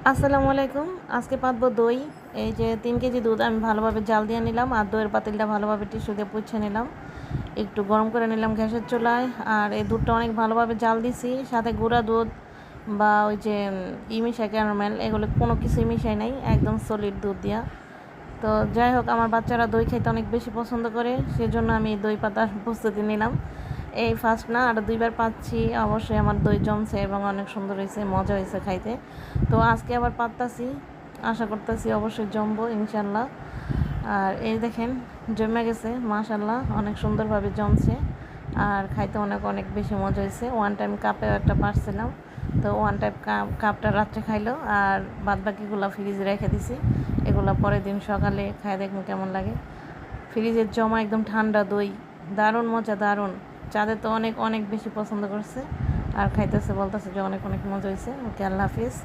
আসসালামু আলাইকুম। আজকে পাতবো দই। এই যে 3 কেজি দুধ আমি ভালোভাবে জাল দিয়ে নিলাম আর দইয়ের পাতিলটা ভালোভাবে টিস্যু দিয়ে মুছে নিলাম। একটু গরম করে নিলাম গ্যাসের চুলায়। আর এই দুধটা অনেক ভালোভাবে জাল দিছি। সাথে গুঁড়া দুধ বা ওই যে মিশাই ক্যারামেল, এগুলো কোনো কিছুই মিশাই নাই, একদম সলিড দুধ দিয়া। তো যাই হোক, আমার বাচ্চারা দই খাইতে অনেক বেশি পছন্দ করে, সেজন্য আমি দই পাতার প্রস্তুতি নিলাম। এই ফার্স্ট না, আর 2বার পাচ্ছি। অবশ্যই আমার দই জমছে এবং অনেক সুন্দর হয়েছে, মজা হয়েছে খাইতে। তো আজকে আবার পাত্তাছি, আশা করতেছি অবশ্যই জমবো ইনশাল্লাহ। আর এই দেখেন, জমে গেছে মাশাল্লাহ, অনেক সুন্দরভাবে জমছে আর খাইতে অনেক অনেক বেশি মজা হয়েছে। ওয়ান টাইম কাপেও একটা পারছিলাম, তো ওয়ান টাইম কাপটা রাত্রে খাইলো আর বাদ বাকিগুলো ফ্রিজে রেখে দিছি। এগুলো পরের দিন সকালে খাই দেখুন কেমন লাগে। ফ্রিজের জমা একদম ঠান্ডা দই, দারুণ মজা, দারুণ। চাঁদের তো অনেক অনেক বেশি পছন্দ করছে আর খাইতেছে, বলতেছে যে অনেক অনেক মজা হয়েছে। ওকে, আল্লাহ হাফিজ।